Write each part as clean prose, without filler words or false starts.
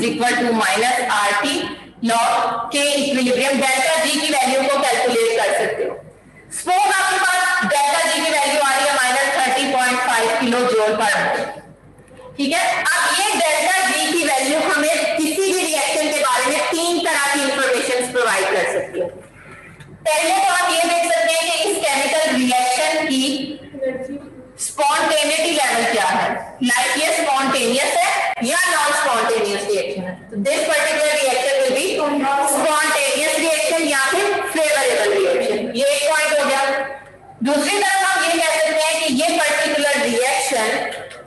Equal to minus R T log के equilibrium delta G की value को calculate कर सकते हो। सपोज आपके पास डेल्टा जी की वैल्यू आ रही है -30.5 किलो जूल पर मोल, ठीक है। अब ये डेल्टा जी की वैल्यू हमें किसी भी रिएक्शन के बारे में 3 तरह की इंफॉर्मेशन प्रोवाइड कर सकती है। पहले तो आप ये देख सकते हैं कि इस केमिकल रिएक्शन की स्पॉन्टेनिटी लेवल क्या है, लाइक ये स्पॉन्टेनियस है या नॉन स्पॉन्टेनियस रिएक्शन है। तो this particular reaction will be spontaneous reaction या फिर फेवरेबल रिएक्शन। ये एक पॉइंट हो गया। दूसरी तरफ हम ये कह सकते हैं कि ये पर्टिकुलर रिएक्शन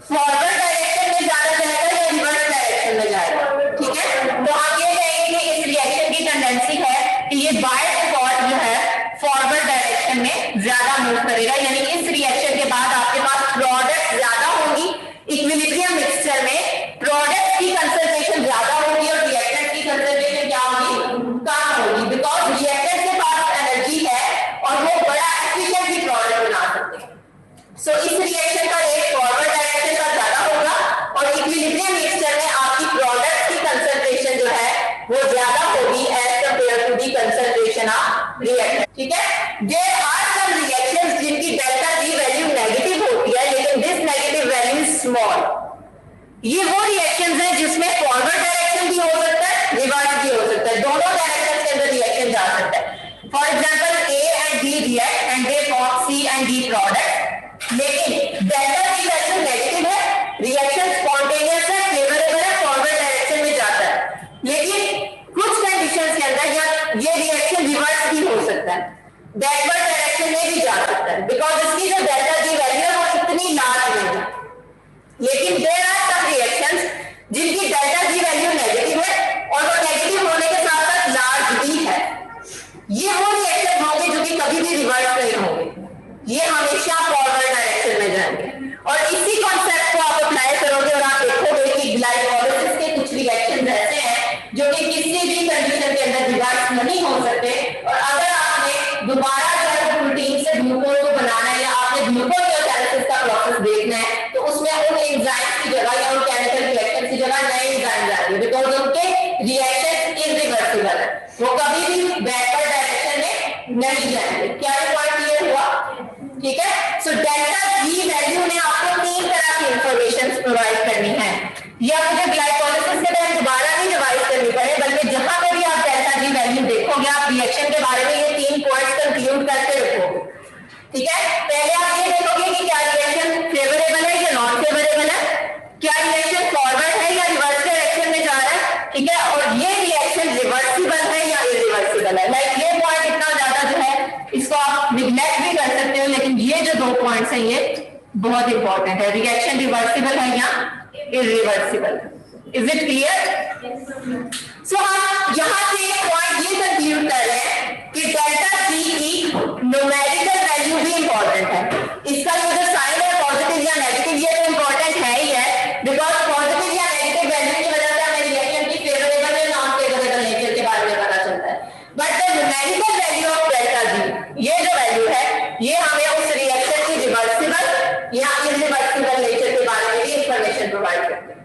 फॉरवर्ड डायरेक्शन में ज्यादा जाएगा या रिवर्स डायरेक्शन में जाएगा, ठीक है। तो हम ये कहेंगे कि इस रिएक्शन की टेंडेंसी है कि ये बाय डिफॉल्ट जो है फॉरवर्ड डायरेक्शन में ज्यादा मूव करेगा, यानी इस रिएक्शन के बाद आपके पास प्रोडक्ट ज्यादा होगी। इक्विलिब्रियम मिक्सचर में प्रोडक्ट की कंसंट्रेशन ज्यादा होगी और रिएक्टेंट की कंसंट्रेशन क्या होगी, कम होगी, बिकॉज रिएक्टेंट के पास एनर्जी है और वो बड़ा एफिशिएंटली प्रोडक्ट बना सकते हैं। सो इस रिएक्शन का रेट फॉरवर्ड डायरेक्शन का ज्यादा होगा और इक्विलिब्रियम मिक्सचर में आपकी प्रोडक्ट की कंसंट्रेशन जो है वो ज्यादा होगी as compared to the concentration of reactant, ठीक है। देयर आर सम रिएक्शंस जिनकी डेल्टा जी वैल्यू नेगेटिव होती है लेकिन this negative value is small. ये वो रिएक्शंस हैं जिसमें फॉरवर्ड डायरेक्शन भी हो सकता है, रिवर्स भी हो सकता है, दोनों डायरेक्शन के अंदर रिएक्शन जा सकता है। For example A and D react and they form C and D product, लेकिन डेल्टा जी वैल्यू नेगेटिव है, रिएक्शन स्पॉन्टेनियस है, फेवरेबल है, फॉरवर्ड डायरेक्शन में जाता है। लेकिन कुछ कंडीशंस के अंदर ये रिएक्शन रिवर्स भी हो सकता है, बैकवर्ड डायरेक्शन में भी जा सकता है, बिकॉज इसकी जो डेल्टा जी वैल्यू है वो इतनी लार्ज नहीं है। लेकिन देयर आर सम रिएक्शंस जिनकी डेल्टा जी वैल्यू नेगेटिव है और वो नेगेटिव होने के साथ साथ लार्ज भी है। ये वो रिएक्शन होंगे जो कि कभी भी रिवर्स नहीं होंगे, ये हमेशा फॉरवर्ड डायरेक्शन में जाएंगे। और इसी कॉन्सेप्ट को आप अप्लाई करोगे और आप देखोगे कि ग्लाइकोलाइसिस के कुछ रिएक्शंस ऐसे हैं जो कि किसी भी कंडीशन के अंदर रिवर्स नहीं हो सकते। और अगर आपने दोबारा प्रोटीन से ग्लूकोज को बनाना है या आपने ग्लूकोज का प्रोसेस देखना है तो उसमें उन एंजाइम्स की जगह या उन केमिकल रिएक्शन की जगह नए एंजाइम आएंगे, बिकॉज उनके रिएक्शन इरिवर्सिबल है, वो कभी भी बैकवर्ड डायरेक्शन में नहीं जाएंगे। क्या ये पॉइंट क्लियर हुआ, ठीक है। सो डेल्टा जी वैल्यू ने आपको 3 तरह की इंफॉर्मेशन प्रोवाइड करनी है। या मुझे ग्लाइकोलाइसिस के टाइम दोबारा नहीं रिवाइज करनी पड़े, बल्कि जहां पर भी आप डेल्टा जी वैल्यू देखोगे आप रिएक्शन के बारे में ये 3 पॉइंट्स कंक्लूड करके रखोगे, ठीक है। पहले आप ये देखोगे कि क्या रिएक्शन फेवरेबल है या नॉन फेवरेबल है, क्या रिएक्शन फॉरवर्ड है या रिवर्स डायरेक्शन में जा रहा है, ठीक है। और ये रिएक्शन रिवर्सिबल है या इरिवर्सिबल है। लाइक ये पॉइंट इतना ज्यादा जो है इसको आप निग्लेक्ट भी कर सकते हो, लेकिन ये जो 2 पॉइंट्स हैं ये बहुत इंपॉर्टेंट है, रिएक्शन रिवर्सिबल है या irreversible. Is it clear? So हम यहां से एक पॉइंट ये कंक्लूड कर रहे हैं कि डेल्टा जी की न्यूमेरिकल वैल्यू भी इंपॉर्टेंट है। इसका जो साइन है पॉजिटिव या नेगेटिव ये तो इंपॉर्टेंट है ही है, बिकॉज पॉजिटिव या नेगेटिव वैल्यू की वजह से हमें रिएक्शन की फेवरेबल या नॉन फेवरेबल नेचर के बारे में पता चलता है। But the numerical value of delta G, ये जो वैल्यू है ये हमें उस रिएक्शन की रिवर्सिबल या इरिवर्सिबल नेचर के बारे में भी इंफॉर्मेशन प्रोवाइड करती है।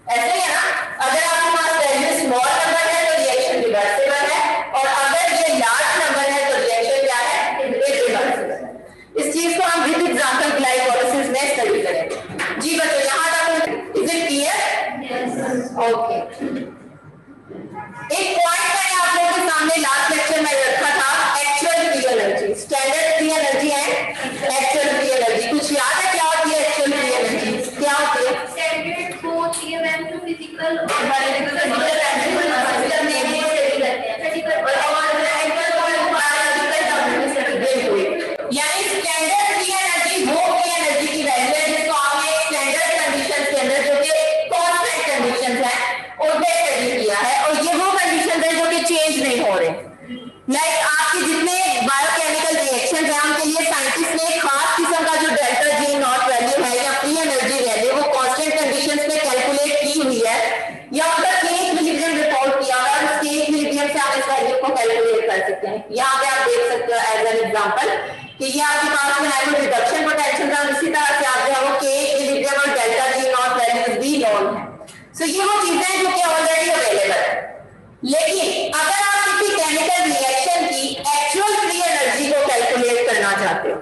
ऐसे ही है ना, अगर आपके पास वैल्यू स्मॉल नंबर है तो रिएक्शन रिवर्सिबल है, और अगर ये लार्ज नंबर है तो रिएक्शन क्या है, इरिवर्सिबल है। इस चीज को हम विद एग्जांपल ग्लाइकोलाइसिस में स्टडी करेंगे। जी बच्चों यहां तक is it clear? Yes, okay. एक पॉइंट मैंने आप लोगों के सामने लास्ट लेक्चर में रखा था, actual free energy, standard free energy है, एक्चुअल फ्री एनर्जी। कुछ याद है क्या होती है एक्चुअल फ्री एनर्जी? क्या होती है? स्टैंडर्ड को टीएमएम टू फिजिकल यानी स्टैंडर्ड फ्री एनर्जी वो फ्री एनर्जी की वैल्यू है जिसको आपने स्टैंडर्ड कंडीशंस के अंदर जो कि कांस्टेंट कंडीशंस है उनपे स्टडी किया है, और ये वो कंडीशंस है जो कि चेंज नहीं हो रहे। लाइक आपके जितने बायोकेमिकल रिएक्शंस हैं उनके लिए साइंटिस्ट ने एक खास किस्म का जो डेल्टा जी नॉट वैल्यू है या फ्री एनर्जी वैल्यू वो कांस्टेंट कंडीशंस में कैलकुलेट की हुई है, या उनका केस इक्विलिब्रियम रिपोर्ट किया है, और उस केस इक्विलिब्रियम से आप इस वैल्यू को कैलकुलेट कर सकते हैं। यहाँ पे आप देख सकते हो एज एन एग्जांपल कि ये आपके पास में है कोई रिडक्शन पोटेंशियल, और इसी तरह से आप जो है वो के इक्विलिब्रियम और डेल्टा जी नॉट वैल्यूज भी नोन है। सो ये वो चीजें हैं जो कि ऑलरेडी अवेलेबल है। लेकिन अगर आप किसी केमिकल रिएक्शन की एक्चुअल फ्री एनर्जी को कैलकुलेट करना चाहते हो,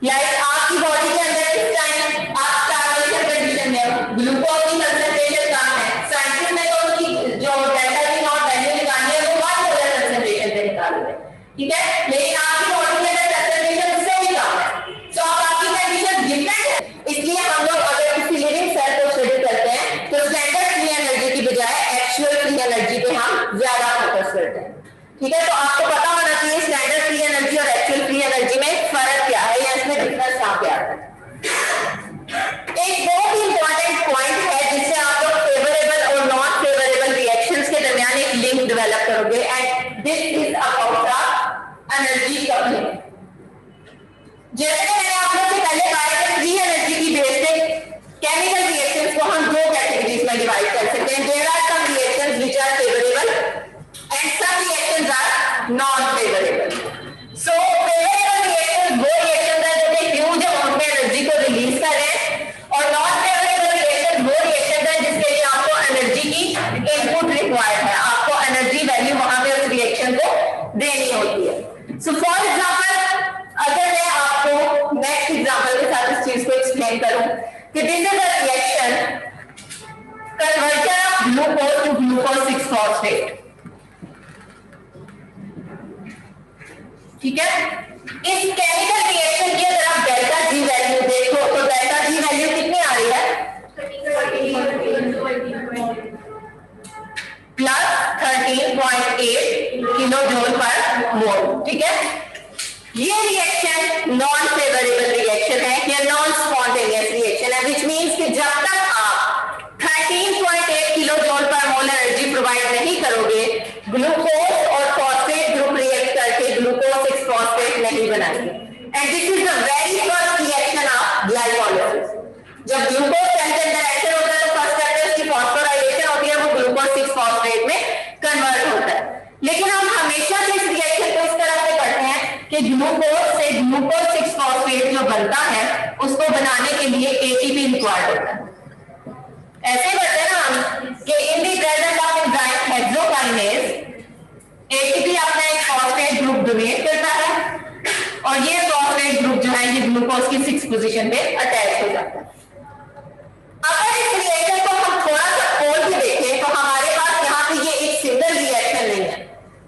लाइक आपकी बॉडी के अंदर किस टाइम आप स्टार्वेशन कंडीशन में हो, ग्लूकोज की कंसंट्रेशन कम है, साइंटिस्ट ने तो उसकी जो डेल्टा जी नॉट वैल्यू निकालनी है वो 1 मोलर कंसंट्रेशन से निकालोगे, ठीक है, लेकिन आपकी बॉडी के अंदर कंसंट्रेशन उससे भी कम है, तो अब आपकी कंडीशन डिफरेंट है। इसलिए हम लोग अगर किसी लिविंग सेल को स्टडी करते हैं तो स्टैंडर्ड फ्री एनर्जी की बजाय एक्चुअल फ्री एनर्जी पे हम ज्यादा फोकस करते हैं, ठीक है। तो आपको पता होना चाहिए स्टैंडर्ड फ्री एनर्जी और एक्चुअल फ्री एनर्जी में फर्क क्या है या इसमें डिफरेंस कहां पे आता है। एक बहुत ही इंपॉर्टेंट पॉइंट है जिससे आप लोग फेवरेबल और नॉन फेवरेबल रिएक्शंस के दरमियान एक लिंक डेवलप करोगे, and this is about the energy coupling. जैसे मैंने आप लोगों से पहले कहा है फ्री एनर्जी की बेस पे केमिकल रिएक्शंस को हम दो कैटेगरीज में डिवाइड कर सकते हैं। There are some reactions which are favourable and some reactions are non favourable. So favourable reactions वो रिएक्शंस है जो कि ह्यूज अमाउंट में एनर्जी को रिलीज कर रहे हैं, और नॉन फेवरेबल रिएक्शंस वो रिएक्शंस है जिसके लिए आपको एनर्जी की इनपुट रिक्वायर्ड है, आपको एनर्जी वैल्यू वहां पे उस रिएक्शन को देनी होती है। सो फॉर एग्जांपल अगर मैं आपको नेक्स्ट एग्जांपल के साथ इस चीज को एक्सप्लेन करूं कि this is a reaction conversion of glucose to glucose 6 phosphate, ठीक है। इस केमिकल रिएक्शन की अगर आप डेल्टा जी वैल्यू देखो तो डेल्टा जी वैल्यू कितनी आ रही है, प्लस 13.8 किलो जूल पर मोल, ठीक है। ये रिएक्शन नॉन फेवरेबल रिएक्शन है या नॉन स्पॉन्टेनियस रिएक्शन है, विच मींस कि जब तक आप 13.8 किलो जूल पर मोल एनर्जी प्रोवाइड नहीं करोगे, ग्लूकोज और फॉस्फेट ग्रुप रिएक्ट करके ग्लूकोज 6 फॉस्फेट नहीं बनाएंगे। And this is the very first reaction of glycolysis. जब ग्लूकोज सेल के अंदर एंटर होता है तो फर्स्ट स्टेप में उसकी फॉस्फोराइलेशन होती है, वो ग्लूकोज 6 फॉस्फेट में कन्वर्ट होता है। लेकिन हम हमेशा से इस रिएक्शन को इस तरह से करते हैं कि ग्लूकोज से ग्लूकोज 6 फॉस्फेट जो बनता है उसको बनाने के लिए एटीपी रिक्वायर्ड होता है। ऐसे करते हैं ना हम कि in the presence of enzyme hexokinase ATP अपना एक फॉस्फेट ग्रुप डोनेट करता है, और ये फॉस्फेट ग्रुप जो है ये ग्लूकोज की 6 पोजीशन पे अटैच हो जाता है। अगर इस रिएक्शन को हम थोड़ा सा खोल के देखें तो हमारे पास यहाँ पे ये एक सिंगल रिएक्शन नहीं है,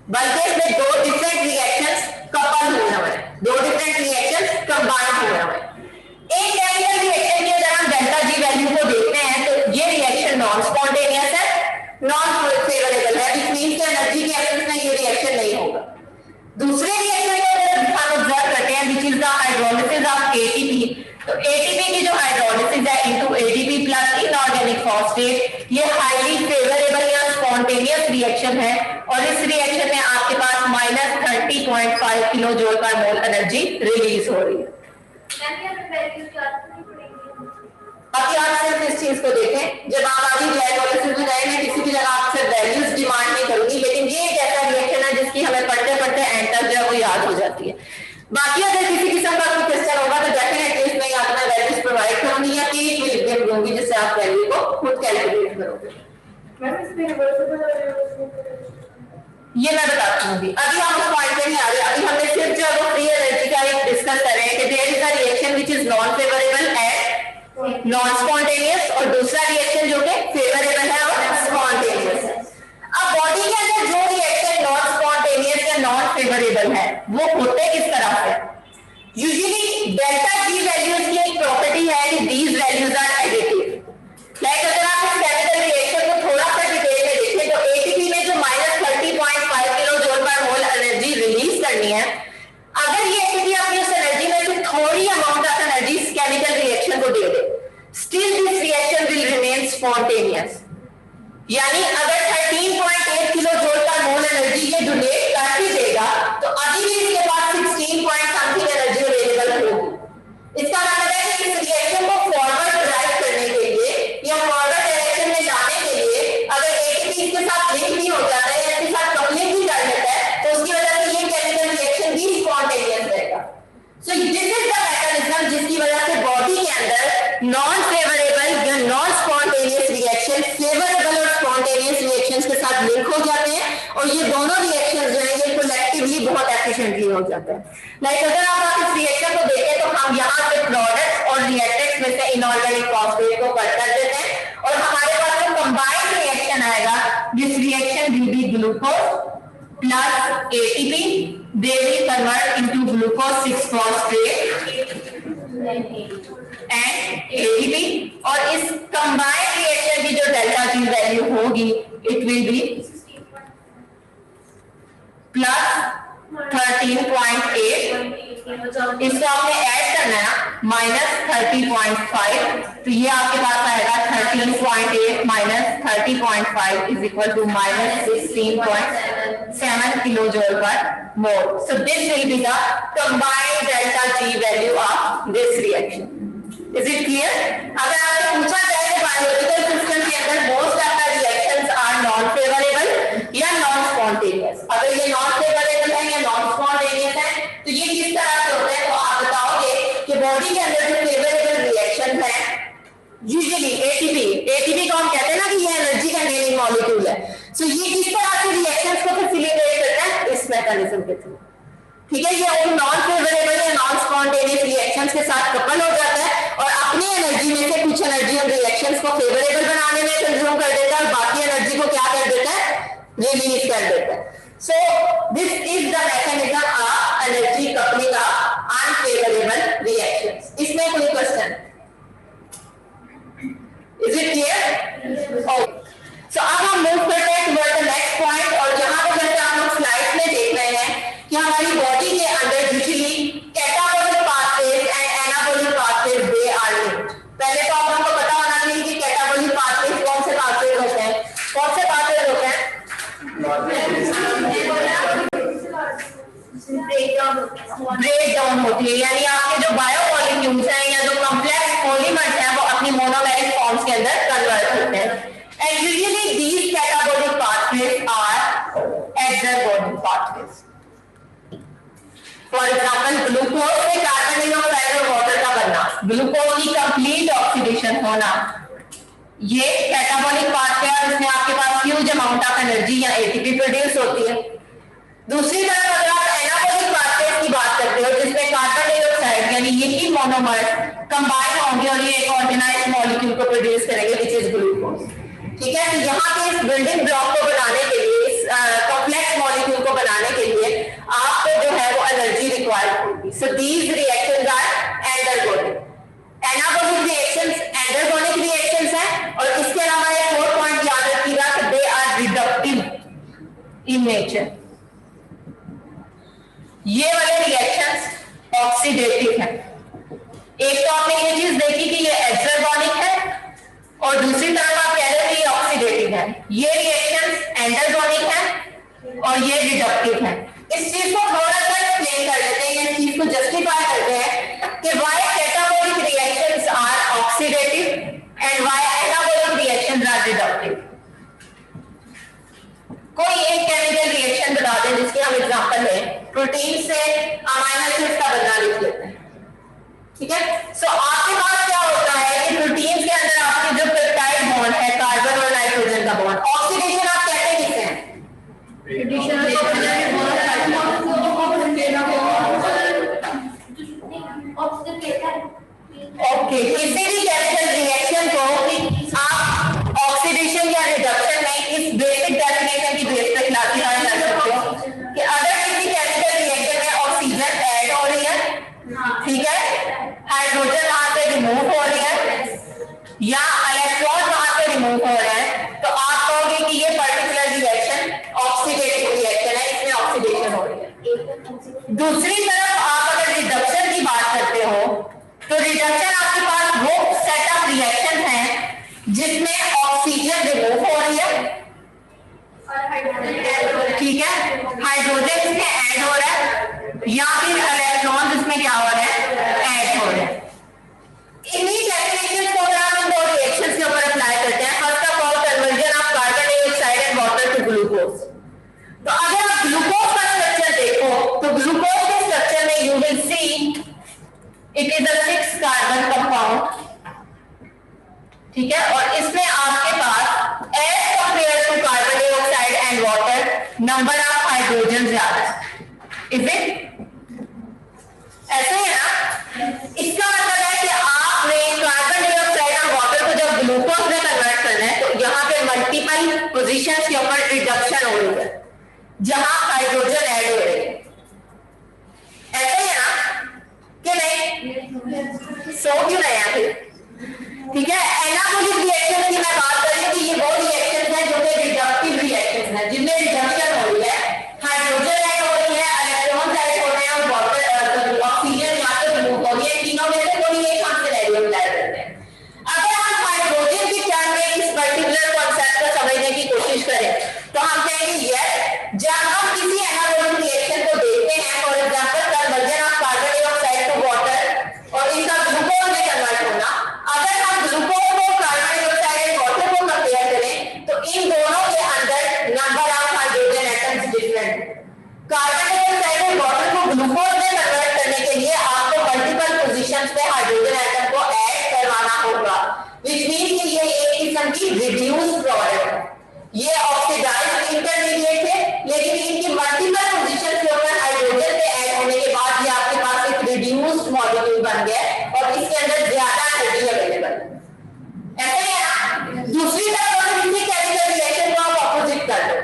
बल्कि इसमें दो डिफरेंट रिएक्शंस कपल हुए हैं, दो डिफरेंट रिएक्शंस कंबाइन हुए हैं। एक केमिकल रिएक्शन की अगर हम डेल्टा जी वैल्यू को देखते हैं तो ये रिएक्शन नॉन स्पॉन्टेनियस है, नॉन फेवरेबल है, विच मींस कि एनर्जी के एब्सेंस में ये रिएक्शन नहीं होगा। दूसरे रिएक्शन को अगर हम ऑब्जर्व करते हैं which is the hydrolysis of ATP, तो एटीपी की जो हाइड्रोलिसिस है into ATP plus inorganic phosphate, ये हाईली फेवरेबल या स्पॉन्टेनियस रिएक्शन है, और इस रिएक्शन में आपके पास -30.5 किलो जूल पर मोल एनर्जी रिलीज हो रही है। अभी आप सिर्फ इस चीज को देखें, जब आप अभी ग्लाइकोलाइसिस में जाएंगे किसी की जगह आप सिर्फ वैल्यूज डिमांड नहीं करूंगी, लेकिन ये एक ऐसा रिएक्शन है जिसकी हमें पढ़ते पढ़ते एंड तक जो है वो याद हो जाती है। बाकी अगर किसी किस्म का कोई क्वेश्चन होगा तो डेफिनेटली इसमें या तो मैं वैल्यूज प्रोवाइड करूंगी या कि इक्विलिब्रियम दूंगी जिससे आप वैल्यू को खुद कैलकुलेट करोगे। ये मैं बताती हूँ। अभी हम उस पॉइंट पे नहीं आ रहे, अभी हमने सिर्फ जो है फ्री एनर्जी का एक डिस्कस कर रहे हैं कि there is a reaction which is non favourable and non spontaneous, और दूसरा रिएक्शन जो कि फेवरेबल है और स्पॉन्टेनियस है। अब बॉडी के अंदर जो रिएक्शन नॉन स्पॉन्टेनियस या नॉन फेवरेबल है वो होते किस तरह से? यूजुअली डेल्टा जी वैल्यूज की एक प्रॉपर्टी है कि these values are additive. Like अगर आप इस केमिकल रिएक्शन को थोड़ा सा डिटेल में देखें तो एटीपी में जो -30.5 किलो जूल पर मोल एनर्जी रिलीज करनी है, अगर ये एटीपी अपनी उस एनर्जी में से थोड़ी अमाउंट ऑफ एनर्जी इस केमिकल रिएक्शन को दे दे, still this reaction will remain spontaneous. यानी अगर 13.8 किलो जूल पर मोल एनर्जी ये डोनेट कर ही देगा तो अभी भी इसके पास 16 पॉइंट समथिंग एनर्जी अवेलेबल होगी। इसका मतलब है कि इस रिएक्शन को फॉरवर्ड ड्राइव करने के लिए या फॉरवर्ड डायरेक्शन में जाने के लिए अगर एटीपी इसके साथ लिंक भी हो जाता है या इसके साथ कपलिंग भी कर लेता है तो उसकी वजह से ये केमिकल रिएक्शन भी स्पॉन्टेनियस रहेगा। सो दिस इज द मैकेनिज्म जिसकी वजह से बॉडी के अंदर नॉन फेवरेबल या नॉन स्पॉन्टेनियस रिएक्शन फेवरेबल और स्पॉन्टेनियस रिएक्शंस के साथ लिंक हो जाते हैं और ये दोनों रिएक्शंस जो है ये कोलेक्टिवली बहुत एफिशिएंटली हो जाते हैं। लाइक अगर आप इस रिएक्शन को देखें तो हम यहाँ पे प्रोडक्ट्स और रिएक्टेंट्स में से इनऑर्गेनिक फॉस्फेट को कट कर देते हैं और हमारे पास जो कंबाइंड रिएक्शन आएगा, this reaction will be glucose plus ATP, they will convert into glucose 6-phosphate and ATP, और इस कंबाइंड रिएक्शन की जो डेल्टा जी वैल्यू होगी इट विल बी प्लस 13.8, इसको आपने ऐड करना है माइनस 30.5, तो ये आपके पास आएगा 13.8 minus 30.5 is equal to minus 16.7 kilo joule per mole. So this will be the combined delta G value of this reaction. Is it clear? अगर आपसे पूछा जाए कि बायोलॉजिकल सिस्टम के अंदर most of the reactions are non favourable या non spontaneous, अगर ये नॉन फेवरेबल है या नॉन स्पॉन्टेनियस है तो ये किस तरह से होते हैं, तो आप बताओगे कि बॉडी के अंदर जो फेवरेबल रिएक्शन है यूजुअली एटीपी को हम कहते हैं ना कि ये एनर्जी कंटेनिंग मॉलिक्यूल है, सो ये किस तरह से रिएक्शंस को फैसिलिटेट करता है इस मैकेनिज्म के थ्रू। ठीक है, ये नॉन फेवरेबल या नॉन स्पॉन्टेनियस रिएक्शंस के साथ कपल हो जाता है और अपनी एनर्जी में से कुछ एनर्जी उन रिएक्शंस को फेवरेबल बनाने में कंज्यूम कर देता है और बाकी एनर्जी को क्या कर देता है, रिलीज कर देता है। So this is the mechanism of energy coupling of unfavourable reactions. इसमें कोई question? Is it clear? Okay, so अब हम मूव करते हैं टुवर्ड द नेक्स्ट पॉइंट, और जहां पर जैसे आप लोग स्लाइड में देख रहे हैं कि हमारी बॉडी के अंदर usually catabolic pathways and anabolic pathways they are linked. पहले तो आप लोगों को पता होना चाहिए कि कैटाबोलिक पाथवेज कौन से पाथवेज होते हैं, कौन से पाथवेज होते हैं? ब्रेकडाउन होती है, यानी आपके जो बायोमॉलिक्यूल्स हैं या जो कॉम्प्लेक्स पॉलीमर्स हैं वो अपनी मोनोमेरिक फॉर्म्स के अंदर कन्वर्ट होते हैं। And usually these catabolic pathways are exergonic pathways. For example glucose से कार्बन डाइऑक्साइड और वाटर का बनना, ग्लूकोज की कंप्लीट ऑक्सीडेशन होना, ये कैटाबोलिक पाथवे है, इसमें आपके पास ह्यूज अमाउंट ऑफ एनर्जी या एटीपी प्रोड्यूस होती है। दूसरी तरफ अगर आप एनाबोलिक पाथवेज की बात करते हो जिसमें कार्बन डाइऑक्साइड यानी ये ही मोनोमर कंबाइन होंगे और ये एक ऑर्गेनाइज्ड मॉलिक्यूल को प्रोड्यूस करेंगे विच इज ग्लूकोज। ठीक है, तो यहाँ पे इस बिल्डिंग ब्लॉक को बनाने के लिए, इस कॉम्प्लेक्स मॉलिक्यूल को बनाने के लिए आपको जो है वो एनर्जी रिक्वायर्ड होगी। So these reactions are endergonic. Anabolic reactions endergonic reactions हैं, और इसके अलावा एक और पॉइंट याद रखिएगा कि they are reductive in nature. ये वाले रिएक्शंस ऑक्सीडेटिव हैं। एक तो आपने ये चीज देखी कि ये एक्सर्गोनिक है और दूसरी तरफ आप कह रहे हो कि ऑक्सीडेटिव है। ये रिएक्शंस एंडरगोनिक है और ये रिडक्टिव है। इस चीज को थोड़ा सा एक्सप्लेन कर लेते हैं, इस चीज को जस्टिफाई करते हैं कि why catabolic reactions are oxidative and why anabolic reactions are reductive. कोई एक केमिकल रिएक्शन बता दें जिसकी हम एग्जांपल लें, प्रोटीन से अमीनो एसिड का बनना लिख लेते हैं। ठीक है, सो आपके पास क्या होता है कि प्रोटीन के अंदर आपके जो पेप्टाइड बॉन्ड है कार्बन और नाइट्रोजन का बॉन्ड, ऑक्सीडेशन आप कहते हैं किसे हैं? ओके, किसी भी केमिकल रिएक्शन को आप ऑक्सीडेशन या रिडक्शन में इस बेसिक डेफिनेशन की बेस पर क्लासिफाई कर सकते हो कि अगर किसी केमिकल रिएक्शन में ऑक्सीजन ऐड हो रही है, ठीक है, हाइड्रोजन वहां से रिमूव हो रही है या इलेक्ट्रॉन वहां से रिमूव हो रहे हैं, तो आप कहोगे कि ये पर्टिकुलर रिएक्शन ऑक्सीडेटिव रिएक्शन है, इसमें ऑक्सीडेशन हो रही है। दूसरी तरफ आप अगर रिडक्शन की बात करते हो तो रिडक्शन आपके पास वो सेट ऑफ रिएक्शन है जिसमें ऑक्सीजन रिमूव हो रही है, ठीक है, हाइड्रोजन इसमें ऐड हो रहा है या फिर इलेक्ट्रॉन इसमें क्या हो रहा है, ऐड हो रहा है। इन्हीं डेफिनेशंस को अगर हम इन दो रिएक्शंस के ऊपर अप्लाई करते हैं, first of all conversion of carbon dioxide and water to glucose. तो अगर आप ग्लूकोज का स्ट्रक्चर देखो तो ग्लूकोज के स्ट्रक्चर में you will see it is a 6 carbon compound, ठीक है, और इसमें आपके पास as compared to carbon dioxide and water, number of hydrogen ज्यादा है. Is it? ऐसे ही ना? इसका मतलब है कि आपने कार्बन डाइऑक्साइड और वाटर को जब ग्लूकोज में कन्वर्ट करना है तो यहाँ पे मल्टीपल पोजीशंस के ऊपर रिडक्शन हो रही है जहां हाइड्रोजन ऐड हो रही है. ऐसे ही ना कि नहीं? सो क्यों नहीं आते? ठीक है. एनाबॉलिक रिएक्शन की मैं बात कर रही हूँ कि ये वो रिएक्शन है जो कि रिडक्टिव रिएक्शन है जिनमें रिडक्शन हो रही है, हाइड्रोजन ऐड हो रही है, इलेक्ट्रॉन ऐड हो रहे हैं और वाटर ऑक्सीजन या तो रिमूव हो रही है. तीनों में से कोई एक हम सिनेरियो में करते हैं. अगर हम हाइड्रोजन के टर्म में इस पर्टिकुलर कॉन्सेप्ट को समझने की कोशिश करें तो हम कहेंगे यस, जब हम किसी एनाबॉलिक रिएक्शन को देखते हैं, for example conversion of carbon dioxide to water और इनका ग्लूकोज में कन्वर्ट होना, अगर हम ग्लूकोज को कार्बन डाइऑक्साइड और वाटर को कंपेयर करें तो इन दोनों के अंदर number of hydrogen atoms different. Carbon dioxide और वाटर को ग्लूकोज में कन्वर्ट करने के लिए आपको मल्टीपल पोजीशंस पे हाइड्रोजन एटम को ऐड करवाना होगा, व्हिच मींस कि ये एक किस्म की रिड्यूस्ड प्रोडक्ट है. ये ऑक्सीडाइज्ड इंटरमीडिएट है लेकिन इनकी मल्टीपल पोजीशंस के ऊपर हाइड्रोजन के ऐड होने के बाद ये आपके पास एक रिड्यूस्ड मॉलिक्यूल बन गया और इसके अंदर ज्यादा एनर्जी अवेलेबल है. ऐसे ही ना? दूसरी तरफ अगर इसी केमिकल रिएक्शन को आप ऑपोजिट कर दो,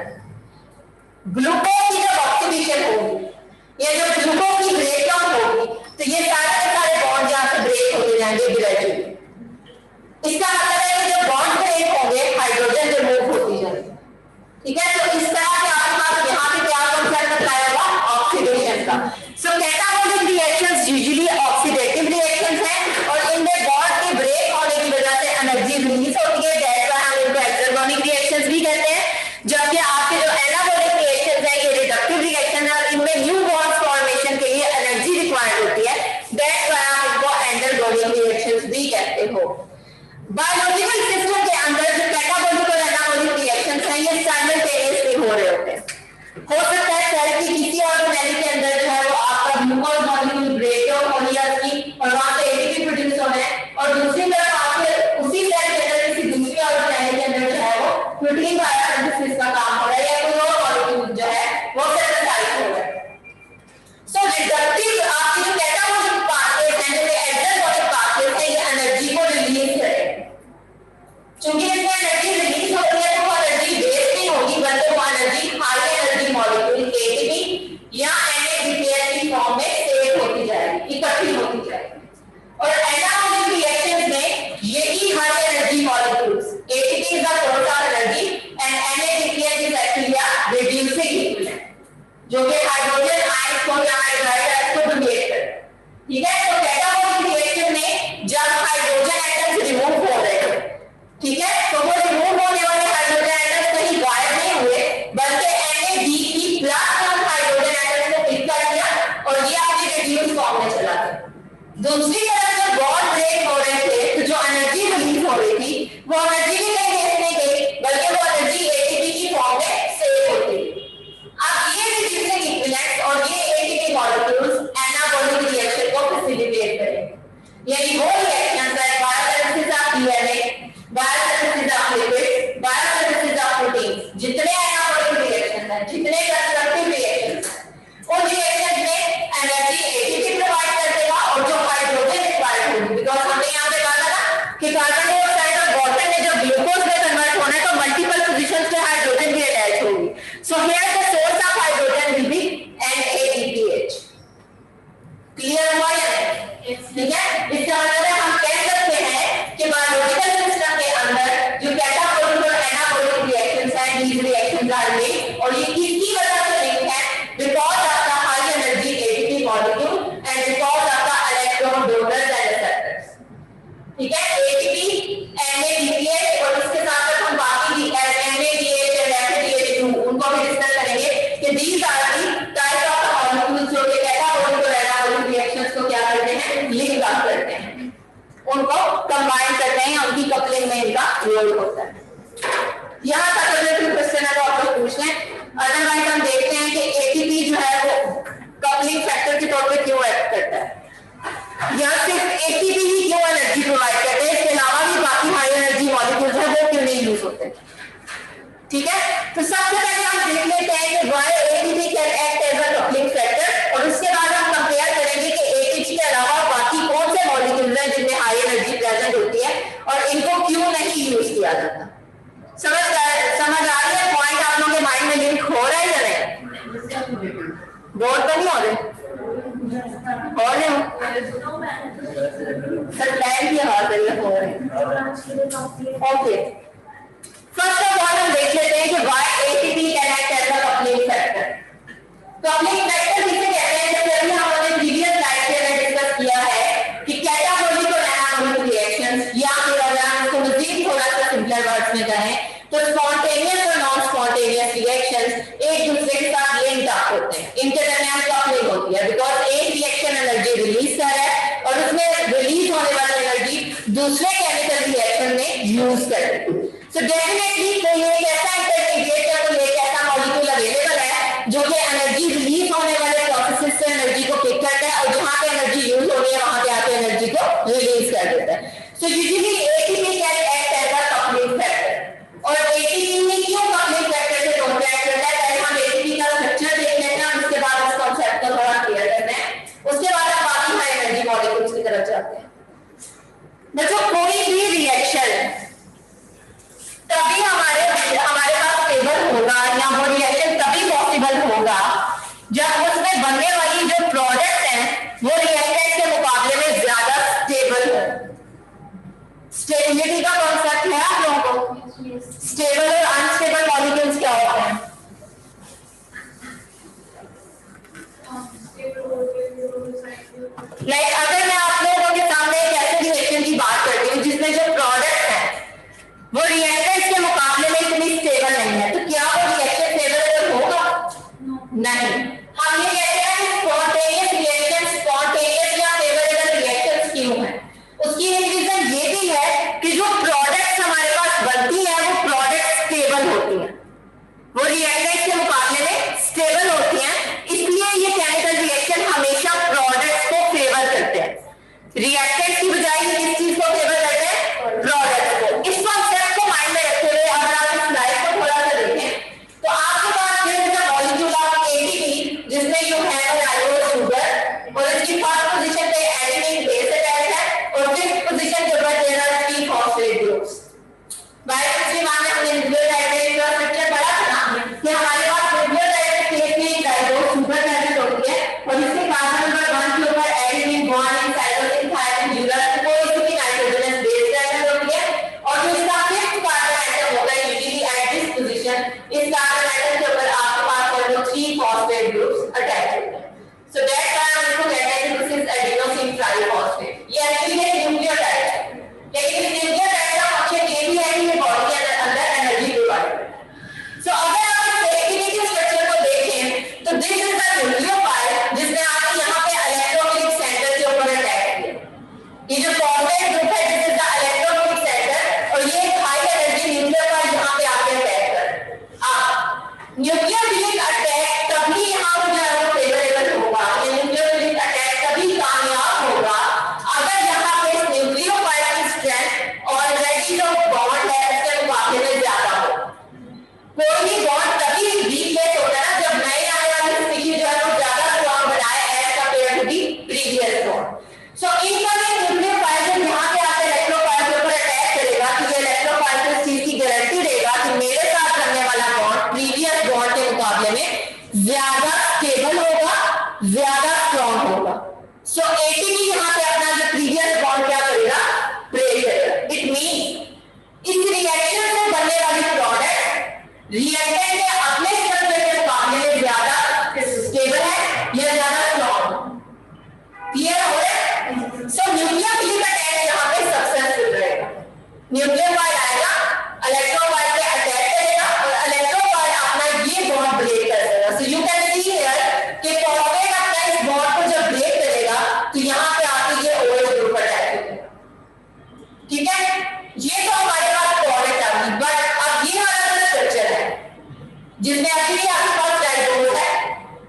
ग्लूकोज की जब ऑक्सीडेशन होगी या जब ग्लूकोज की ब्रेकडाउन होगी तो ये सारे के सारे बॉन्ड यहां से ब्रेक होते जाएंगे ग्रेजुअली. इसका मतलब है कि जब बॉन्ड ब्रेक होंगे हाइड्रोजन रिमूव होती जाएगी. ठीक है. तो इस तरह से आपके पास यहाँ पे क्या कॉन्सेप्ट बताया हुआ? ऑक्सीडेशन का. So catabolic reactions usually oxidative reactions हैं और इनमें बॉन्ड के ब्रेक होने की वजह से एनर्जी रिलीज होती है. दैट्स व्हाई हम इनको एक्सर्गोनिक रिएक्शंस भी कहते हैं. जबकि आपके जो एनाबॉलिक रिएक्शंस हैं ये रिडक्टिव रिएक्शन है और इनमें न्यू बॉन्ड्स फॉर्मेशन के लिए एनर्जी रिक्वायर्ड होती है. दैट्स व्हाई आप इनको एंडरगोनिक रिएक्शंस भी कहते हो. बायोलॉजिकल सिस्टम के अंदर जो कैटाबॉलिक और एनाबॉलिक रिएक्शंस हैं ये साइमल्टेनियसली हो रहे होते हैं. हो सकता है सेल की किसी ऑर्गेनेल के अंदर जो है वो आपका ग्लूकोज मॉलिक्यूल ब्रेकडाउन हो रही है उसकी और वहां से एटीपी प्रोड्यूस हो रहा है और दूसरी तरफ आपके उसी सेल के अंदर किसी दूसरी ऑर्गेनेल के अंदर जो है वो प्रोटीन बायोसिंथेसिस का काम हो रहा है या कोई और मॉलिक्यूल जो है वो सिंथेसाइज हो रहा है. सो रिडक्टिव आपके जो कैटाबॉलिक पाथवेज हैं जो एंडोगेनिक पाथवेज हैं ये एनर्जी को रिलीज करेंगे. क्योंकि इसमें एनर्जी रिलीज हो रही है तो वो एनर्जी वेस्ट नहीं होगी बल्कि वो energy high energy molecule ATP या एनएडीपीएच की फॉर्म में सेव होती जाएगी, इकट्ठी होती जाएगी. और एनाबॉलिक रिएक्शंस में यही high energy molecules ATP is the source of energy and NADPH is actually a reducing equivalent जो कि हाइड्रोजन आयंस को या हाइड्राइड को डोनेट करता है. ठीक है. तो कैटाबॉलिक रिएक्शन में जब हाइड्रोजन एटम्स रिमूव हो रहे हैं, ठीक है, तो वो रिमूव होने वाले हाइड्रोजन एटम्स कहीं गायब नहीं हुए बल्कि NADP+ हाइड्रोजन एटम्स को पिक कर लिया और ये आपकी रिड्यूस फॉर्म में चला गया. दूसरी तरफ जब बॉन्ड ब्रेक हो रहे थे तो जो एनर्जी रिलीज हो रही थी वो एनर्जी भी कहीं वेस्ट नहीं गई बल्कि वो एनर्जी एटीपी की फॉर्म में सेव होती है. अब ये रिड्यूसिंग इक्विवेलेंट्स और ये एटीपी मॉलिक्यूल्स एनाबॉलिक रिएक्शन को फैसिलिटेट करेंगे. यानी वो रिएक्शंस है biosynthesis of DNA, biosynthesis of lipids, biosynthesis of proteins, जितने एनाबॉलिक रिएक्शंस हैं, जितने कंस्ट्रक्टिव रिएक्शंस हैं, उन रिएक्शंस में एनर्जी एटीपी प्रोवाइड कर देगा और जो हाइड्रोजन रिक्वायर्ड होगी बिकॉज़ हमने यहां पे कहा था ना कि कार्बन डाइऑक्साइड और वाटर में जब ग्लूकोज में कन्वर्ट होना है तो मल्टीपल पोजीशंस पे हाइड्रोजन भी अटैच होगी. So here the source of hydrogen will be NADPH. Clear हुआ या नहीं? ठीक है. इसका मतलब है हम कह सकते हैं कि बायोलॉजिकल सिस्टम के अंदर जो कैटाबॉलिक और एनाबॉलिक रिएक्शंस हैं these reactions are made और ये किसकी वजह से लिंक है? Because of the high energy ATP molecule and because of the electron donors and acceptors. ठीक है. एटीपी, NADPH और इसके साथ साथ हम बाकी भी NADH और FADH2 उनको भी डिस्कस करेंगे कि these are the type of molecules जो कि कैटाबॉलिक और एनाबॉलिक रिएक्शंस को क्या करते हैं? लिंक अप करते हैं, उनको कंबाइन करते हैं, उनकी कपलिंग में इनका रोल होता है. यहाँ तक अगर कोई क्वेश्चन है तो आप लोग पूछ लें. अदरवाइज हम देखते हैं कि एटीपी जो है वो कपलिंग फैक्टर के तौर पे क्यों एक्ट करता है. यहाँ सिर्फ एटीपी ही क्यों एनर्जी प्रोवाइड करते हैं, इसके अलावा भी बाकी हाई एनर्जी मॉलिक्यूल्स हैं वो क्यों नहीं यूज होते. ठीक है, तो सबसे पहले हम देख लेते हैं कि why ATP can act as a coupling factor, और उसके बाद हम कंपेयर करेंगे कि ATP के अलावा बाकी कौन से मॉलिक्यूल्स हैं जिनमें हाई एनर्जी प्रेजेंट होती है और इनको क्यों नहीं यूज किया जाता। समझ आ रही है पॉइंट? आप लोगों के माइंड में लिंक हो रहा है या नहीं? बोर तो नहीं हो रहे? हो रहे हो सर? प्लान की आवाज हो रहे। ओके, फर्स्ट ऑफ ऑल हम देख लेते हैं कि why ATP can act as a coupling factor. Coupling factor किसे कहते हैं? जैसे अभी हमने प्रीवियस स्लाइड में डिस्कस किया है कि कैटाबॉलिक और एनाबॉलिक रिएक्शंस, या फिर अगर हम इसको मजीद थोड़ा सा सिंपलर वर्ड्स में कहें तो स्पॉन्टेनियस और नॉन स्पॉन्टेनियस रिएक्शंस एक दूसरे के साथ लिंक्ड अप होते हैं, इंटरनल कपलिंग होती है, बिकॉज एक रिएक्शन एनर्जी रिलीज कर रहा है और उसमें रिलीज होने वाली एनर्जी दूसरे केमिकल रिएक्शन में यूज कर रही है। So definitely कोई एक ऐसा इंटरमीडिएट या कोई एक ऐसा मॉलिक्यूल अवेलेबल है जो कि एनर्जी रिलीज होने वाले प्रोसेसेस से एनर्जी को पिक करता है और जहां पे एनर्जी यूज हो रही है वहां पे आके एनर्जी को रिलीज कर देता है। So usually ATP can act as a coupling factor. और ATP में क्यों कपलिंग फैक्टर से कॉन्टैक्ट करता है, पहले हम ATP का स्ट्रक्चर देख लेते हैं, उसके बाद इस कांसेप्ट को थोड़ा क्लियर करते हैं, उसके बाद हम बाकी हाई एनर्जी मॉलिक्यूल्स की तरफ जाते हैं। बच्चों, कोई भी रिएक्शन तभी हमारे पास स्टेबल होगा या वो रिएक्शन तभी पॉसिबल होगा जब उसमें बनने वाली जो प्रोडक्ट है वो रिएक्टेंट के मुकाबले में ज्यादा स्टेबल हो। स्टेबिलिटी का कॉन्सेप्ट है आप लोगों को? स्टेबल और अनस्टेबल मॉलिक्यूल्स क्या होते हैं? अगर मैं आप लोगों के सामने एक ऐसे रिएक्शन की बात करती हूँ जिसमें जो प्रोडक्ट है वो रिएक्टेंट्स के मुकाबले में इतनी स्टेबल नहीं है, तो क्या वो रिएक्शन फेवरेबल होगा? नहीं। हम ये कहते हैं कि स्पॉन्टेनियस रिएक्शन स्पॉन्टेनियस या फेवरेबल रिएक्शंस क्यों है? उसकी एक रीजन ये भी है कि जो प्रोडक्ट्स हमारे पास बनती है वो प्रोडक्ट स्टेबल होती हैं, वो रिएक्टेंट्स के मुकाबले में स्टेबल होती हैं, इसलिए ये केमिकल रिएक्शन हमेशा प्रोडक्ट्स को फेवर करते हैं। रिएक्टेंट्स की बजाय किस चीज को फेवर करते हैं? प्रोडक्ट्स को। इस कॉन्सेप्ट को माइंड में रखते हुए अगर आप इस स्लाइड को थोड़ा सा देखें तो आपके पास मॉलिक्यूल ऑफ ATP जिसमें यू हैव राइबोस शुगर और इसकी फर्स्ट पोजीशन पे एडेनिन बेस अटैच है और फिफ्थ पोजीशन के ऊपर there are 3 phosphate groups. Biochemistry में हमने न्यूक्लियोटाइड का स्ट्रक्चर पढ़ा था ना कि हमारे पास न्यूक्लियोटाइड के केस में राइबोस शुगर प्रेजेंट होती है और इसके कार्बन नंबर 1 के ऊपर adenine guanine cytosine thymine uracil कोई भी नाइट्रोजनस बेस प्रेजेंट होती है और जो इसका फिफ्थ कार्बन एटम होता है यूजुअली एट दिस पोजीशन, इस कार्बन एटम के ऊपर आपके पास 3 फॉस्फेट ग्रुप्स अटैच होते हैं। सो दैट व्हाई हम इसको कहते हैं कि दिस इज एडेनोसिन ट्राइफॉस्फेट। ये एक्चुअली एक न्यूक्लियोटाइड है, लेकिन न्यूक्लियोटाइड का फंक्शन ये भी है कि ये बॉडी के अंदर एनर्जी प्रोवाइड करता है। सो अगर आप ATP के स्ट्रक्चर को देखें तो दिस इज द न्यूक्लियोफाइल जिसने आपके यहाँ पे इलेक्ट्रोफिलिक सेंटर के ऊपर अटैक किया। ये जो फॉस्फेट ग्रुप है this is the electrophilic centre और ये हाई एनर्जी न्यूक्लियोफाइल यहाँ पे आके अटैक कर न्यूक्लियोफिलिक अटैक तभी यहाँ पे जो है वो फेवरेबल होगा, ये न्यूक्लियोफिलिक अटैक तभी कामयाब होगा अगर यहाँ पे न्यूक्लियोफाइल की स्ट्रेंथ ऑलरेडी जो बॉन्ड है उसके मुकाबले में ज्यादा हो। कोई भी बॉन्ड तभी रीप्लेस होता है जब नए आने वाली स्पीशीज जो है वो ज्यादा स्ट्रांग बनाए as compared to the previous bond. So incoming nucleophile जब यहाँ पे आके इलेक्ट्रोफाइल के ऊपर अटैक करेगा तो ये इलेक्ट्रोफाइल को इस चीज की गारंटी देगा कि मेरे साथ बनने वाला बॉन्ड प्रीवियस बॉन्ड के मुकाबले में ज्यादा स्टेबल होगा, ज्यादा स्ट्रांग होगा। सो ATP यहाँ पे अपना जो प्रीवियस बॉन्ड क्या करेगा? ब्रेक करेगा। इट मींस इस रिएक्शन से बनने वाली प्रोडक्ट रिएक्टेंट के अपने स्ट्रक्चर के मुकाबले में ज्यादा स्टेबल है या ज्यादा स्ट्रांग। क्लियर हो रहा है? सो न्यूक्लियोफिलिक अटैक यहाँ पे सक्सेसफुल रहेगा। न्यूक्लियोफाइल आएगा, इलेक्ट्रोफाइल पे अटैक करेगा और इलेक्ट्रोफाइल अपना ये बॉन्ड ब्रेक कर देगा। So you can see here कि फॉस्फेट अपना इस बॉन्ड को जब ब्रेक करेगा तो यहाँ पे आके ये OH ग्रुप अटैक करेगा। ठीक है, ये तो हमारे पास प्रोडक्ट आ गई, बट अब ये हमारा स्ट्रक्चर है जिसमें एक्चुअली आपके पास राइबोस है,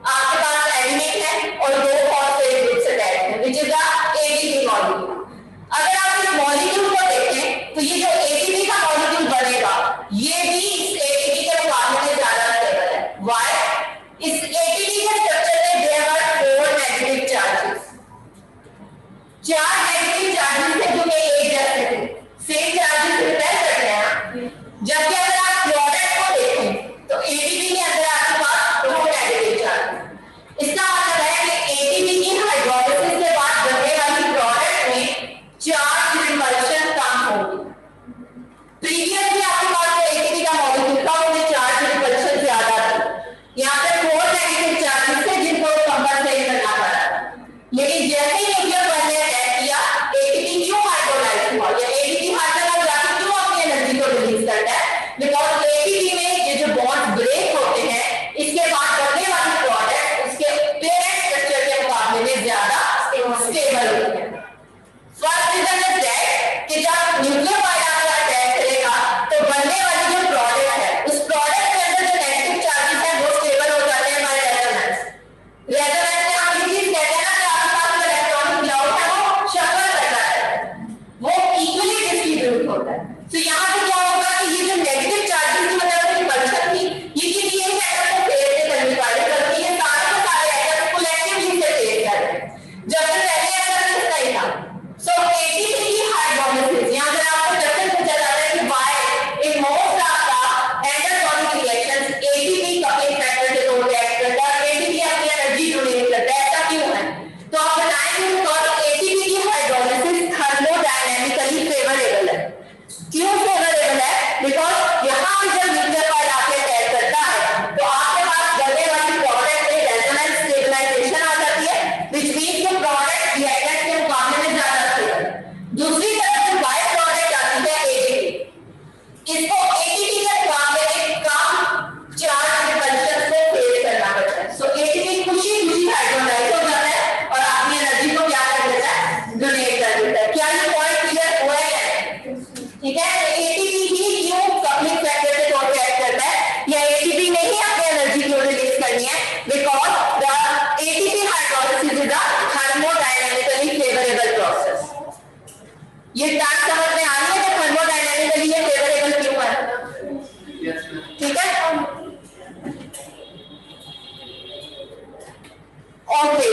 आपके पास एडेनिन है और 2 फॉस्फेट ग्रुप्स अटैच है which is the ATP molecule. अगर आप इस मॉलिक्यूल को देखें तो ये जो ATP का मॉलिक्यूल बनेगा ये भी इस ATP के चार नेगेटिव चार्जेस थे जो कि एक जैसे थे, सेम चार्जेस रिपेयर करते हैं। जबकि अगर आप प्रोडक्ट को देखें तो एटीपी के अंदर आपके पास दो नेगेटिव चार्ज। इसका मतलब है कि एटीपी की हाइड्रोलाइसिस के बाद बनने वाली प्रोडक्ट में चार्ज रिपल्शन कम होगी। प्रीवियसली आपके पास जो एटीपी का मॉलिक्यूल था उसमें चार्ज रिपल्शन ज्यादा थी। यहाँ पे फोर नेगेटिव चार्जेस थे जिनको कंपनसेट करना पड़ा। लेकिन जैसे ही न्यूक्लियर बनने तय किया, एटीपी क्यों हाइड्रोलाइज हुआ या एटीपी हाइड्रोलाइज जाके क्यों अपनी एनर्जी को रिलीज करता है? बिकॉज एटीपी में ये जो बॉन्ड ब्रेक होते हैं, इसके बाद बनने वाली प्रोडक्ट उसके पेरेंट स्ट्रक्चर के मुकाबले में ज्यादा स्टेबल होती है। फर्स्ट रीजन इज दैट कि जब न्यूक्लियर बाइंडर अटैक करेगा तो बनने वाली जो प्रोडक्ट है उस प्रोडक्ट के अंदर जो नेगेटिव चार्जेस है वो स्टेबल हो जाते हैं बाय रेजोनेंस। रेजोनेंस में हम ये चीज कहते हैं ना कि आपके पास जो इलेक्ट्रॉनिक क्लाउड है वो शफल करता है, वो इक्वली डिस्ट्रीब्यूट होता है। तो यहाँ पे क्या होगा कि ये जो नेगेटिव चार्जेस की वजह से रिपल्शन थी, ये किसी एक एटम को फेयर नहीं करने वाले, बल्कि ये सारे के सारे एटम कलेक्टिवली से फेयर कर रहे हैं, जबकि पहले ऐसा नहीं था। सो एटीपी की हाइड्रोलाइसिस, यहाँ पर आपको क्वेश्चन पूछा जाता है कि why in most of the endergonic reactions ATP coupling factor के तौर पे एक्ट करता है, एटीपी अपनी एनर्जी डोनेट करता है, ऐसा क्यों है? तो आप बताएंगे बिकॉज़ एटीपी की हाइड्रोलाइसिस थर्मोडायनामिकली फेवरेबल है। क्यों फेवरेबल है? बिकॉज़ यहाँ पे जब न्यूक्लियर वाइड आके अटैक करता है तो आपके पास बनने वाली प्रोडक्ट में रेजोनेंस स्टेबलाइजेशन आ जाती है, व्हिच मींस कि प्रोडक्ट रिएक्टेंट के मुकाबले में ज्यादा स्टेबल है। दूसरी तरफ जो बाय प्रोडक्ट आती है एटीपी, इसको एटीपी के मुकाबले में कम चार्ज रिपल्शन को फेस करना पड़ता है। सो एटीपी खुशी-खुशी हाइड्रोलाइज हो जाता है और अपनी एनर्जी को क्या कर देता है? डोनेट कर देता है। क्या ये पॉइंट क्लियर हुआ है? ठीक है, तो एटीपी ही क्यों कपलिंग फैक्टर के तौर पे एक्ट करता है या एटीपी ने ही अपनी एनर्जी क्यों रिलीज करनी है? Because the ATP hydrolysis is a thermodynamically favourable process. ये टर्म समझ में आ रही है कि थर्मोडायनामिकली ये फेवरेबल क्यों है? ठीक है, ओके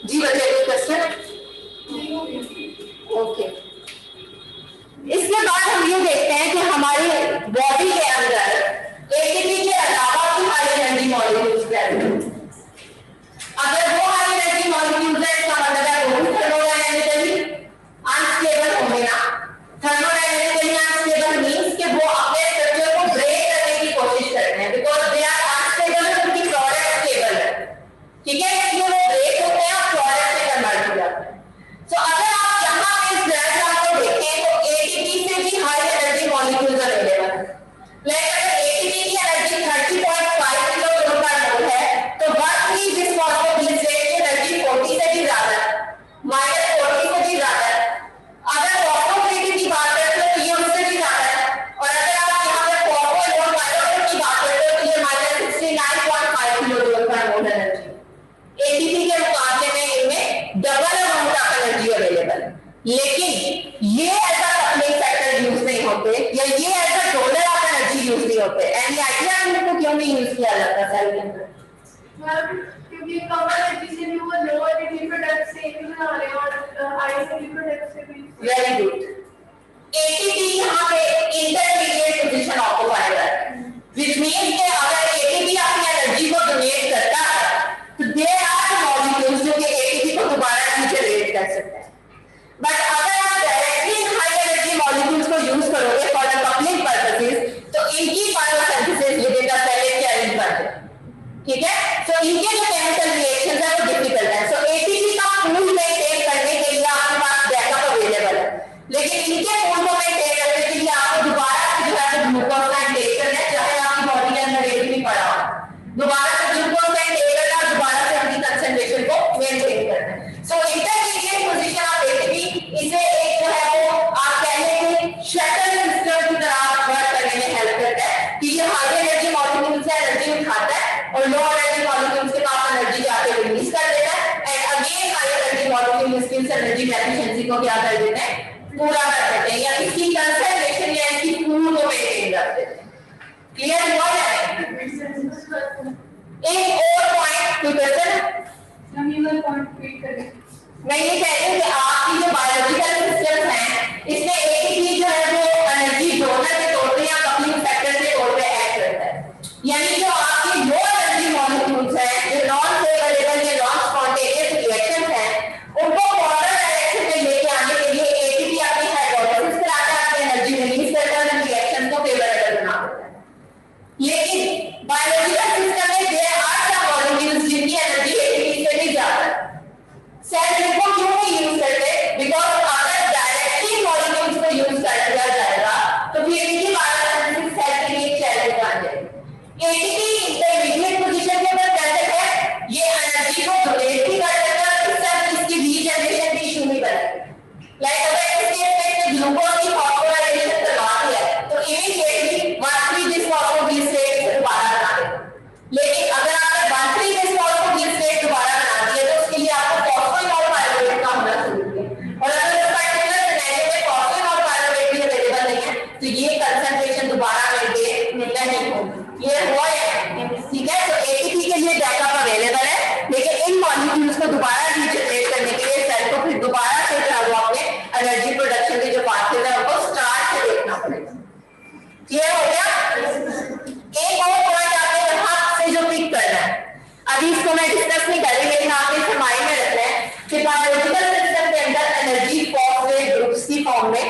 जी, बताइए क्वेश्चन। ओके, इसके बाद हम ये देखते हैं कि हमारी बॉडी के अंदर एटीपी के अलावा भी हाई एनर्जी मॉलिक्यूल्स हैं। अगर वो हाई एनर्जी मॉलिक्यूल्स है इसका मतलब है वो थर्मोडायनामिकली अनस्टेबल होंगे ना। थर्मोडायनामिकली अनस्टेबल मींस कि वो अपने स्ट्रक्चर को ब्रेक करने की कोशिश करते हैं, बिकॉज़ दे आर अनस्टेबल, उनकी प्रोडक्ट स्टेबल है। ठीक है, इसलिए वो ब्रेक होते हैं और प्रोडक्ट में कन्वर्ट हो जाते हैं। तो अगर आप यहाँ पे इस डायग्राम को देखें तो एटीपी से भी हाई एनर्जी मॉलिक्यूल्स अवेलेबल हैं। लाइक अगर एटीपी की एनर्जी 30.5 किलो जूल पर मोल है तो वर्क की डिस्फॉस्फोबिलेट की एनर्जी 40 से भी ज्यादा है, -40 से भी ज्यादा है। अगर फॉस्फोबिलेट की बात करते हो तो ये उससे भी ज्यादा है, और अगर आप यहाँ पे फॉस्फो और माइक्रोफोन की बात करते हो तो ये -69.5 किलो जूल पर मोल एनर्जी। एटीपी के मुकाबले में इनमें double amount of energy available है, लेकिन ये ऐसा कपलिंग फैक्टर यूज नहीं होते या ये ऐसा डोनर ऑफ एनर्जी यूज नहीं होते। एनी आइडिया इनको क्यों नहीं यूज किया जाता सेल के अंदर? क्योंकि कम एनर्जी से भी वो लो एनर्जी प्रोडक्ट से भी बना रहे हैं और हाई एनर्जी प्रोडक्ट से भी। वेरी गुड, एटीपी यहाँ पे इंटरमीडिएट पोजीशन ऑक्यूपाई करता है, व्हिच मींस कि अगर एटीपी अपनी एनर्जी को डोनेट करता है तो देयर आर मॉलिक्यूल्स जो कि एटीपी को दोबारा रीजनरेट कर सकते हैं। बट अगर आप डायरेक्टली हाई एनर्जी मॉलिक्यूल्स को यूज करोगे फॉर द कपलिंग पर्पसेस तो इनकी biosynthesis within the cell is challenge बनते हैं। ठीक है, सो इनके जो केमिकल रिएक्शंस है वो डिफिकल्ट है। सो एटीपी का पूल मेंटेन करने के लिए आपके पास बैकअप अवेलेबल है, लेकिन इनके पूल को मेंटेन करने के लिए आपको दोबारा से जो है ग्लूकोज का इंटेक करना है, चाहे आपकी बॉडी के अंदर एटीपी पड़ा हो, दोबारा से ग्लूकोज का इंटेक करना और दोबारा से उनकी कंसंट्रेशन को मेंटेन करना है। सो इंटरमीडिएट पोजीशन ऑफ एटीपी, इसे एक जो है वो आप कह लें कि शटल सिस्टम की तरह वर्क करने में हेल्प करता है कि ये हाई एनर्जी मॉलिक्यूल से एनर्जी उठाता है और लो एनर्जी मॉलिक्यूल्स के पास एनर्जी जाके रिलीज कर देता है, and again high energy molecule इसकी एनर्जी एफिशिएंसी को क्या कर देते हैं? पूरा कर देते हैं, या इसकी कंसंट्रेशन या इसकी पूल को मेंटेन कर देते हैं। क्लियर हुआ है? एक और पॉइंट कोई क्वेश्चन? हम ये वाला पॉइंट मैं ये कह रही हूँ कि आपकी जो बायोलॉजिकल सिस्टम है इसमें एटीपी जो है वो एनर्जी डोनर के तौर पे या कपलिंग फैक्टर के तौर पे एक्ट करता है। यानी जो आपकी लो एनर्जी मॉलिक्यूल्स हैं जो नॉन फेवरेबल या नॉन स्पॉन्टेनियस रिएक्शंस हैं उनको कॉर्नर डायरेक्शन में लेके आने के लिए एटीपी अपनी हाइड्रोलाइसिस कराकर अपनी एनर्जी रिलीज करता है और रिएक्शन को फेवरेबल बना देता है। लेकिन बायोलॉजिकल सिस्टम में देयर आर सम मॉलिक्यूल्स जिनकी एनर्जी एटीपी से भी ज्यादा है। सेल इनको क्यों नहीं यूज करते? बिकॉज अगर डायरेक्टली मॉलिक्यूल्स को यूज कर दिया जाएगा तो फिर इनकी बायोलॉजिकल सेल के लिए चैलेंज बन जाएगी। एटीपी इंटरमीडिएट पोजीशन के ऊपर प्रेजेंट है, ये एनर्जी को डोनेट भी कर देता है, इससे इसकी रीजनरेशन की इशू नहीं बनेगी। लाइक अगर इस केस में ग्लूकोज की फॉस्फोराइलेशन करवा दिया तो इमीडिएटली 1,3 दिस फॉस्फोग्लिसरेट दोबारा बना देगा। लेकिन अगर आपने 1,3 दिस फॉस्फोग्लिसरेट दोबारा बना दिया तो उसके लिए आपको फॉस्फोइनॉल पायरुवेट का होना जरूरी है। और अगर इस पर्टिकुलर सिनेरियो में फॉस्फोइनॉल पायरुवेट भी अवेलेबल नहीं है तो ये कंसंट्रेशन दोबारा मिलना नहीं होगी। ये हुआ है, ठीक है। तो एटीपी के लिए बैकअप अवेलेबल है, लेकिन इन मॉलिक्यूल्स को दोबारा रीजनरेट करने के लिए सेल को फिर दोबारा से अपने एनर्जी प्रोडक्शन के जो पाथवे है उनको स्टार्ट से देखना पड़ेगा। क्लियर हो गया? एक और पॉइंट आपने यहाँ से जो पिक करना है, अभी इसको मैं डिस्कस नहीं कर रही लेकिन आपने इसे माइंड में रखना है कि बायोलॉजिकल सिस्टम के अंदर एनर्जी फॉस्फेट ग्रुप्स की फॉर्म में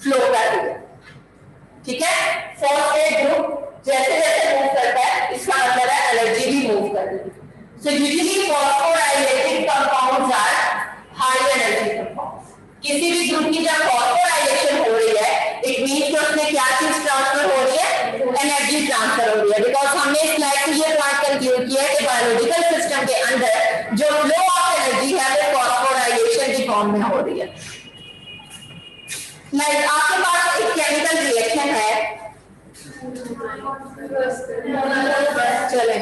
फ्लो करती है, ठीक है। फॉस्फेट ग्रुप जैसे जैसे मूव करता है इसका मतलब है एनर्जी भी मूव करती है। So usually phosphorylated compounds are high energy compounds. किसी भी ग्रुप की जब फॉस्फोराइलेशन हो रही है इट मींस कि उसमें क्या चीज ट्रांसफर हो रही है, एनर्जी ट्रांसफर हो रही है। बिकॉज हमने इस स्लाइड से ये पॉइंट कंक्लूड किया है कि बायोलॉजिकल सिस्टम के अंदर जो फ्लो ऑफ एनर्जी है वो फॉस्फोराइलेशन की फॉर्म में हो रही है। लाइक आपके पास एक केमिकल रिएक्शन है, चलें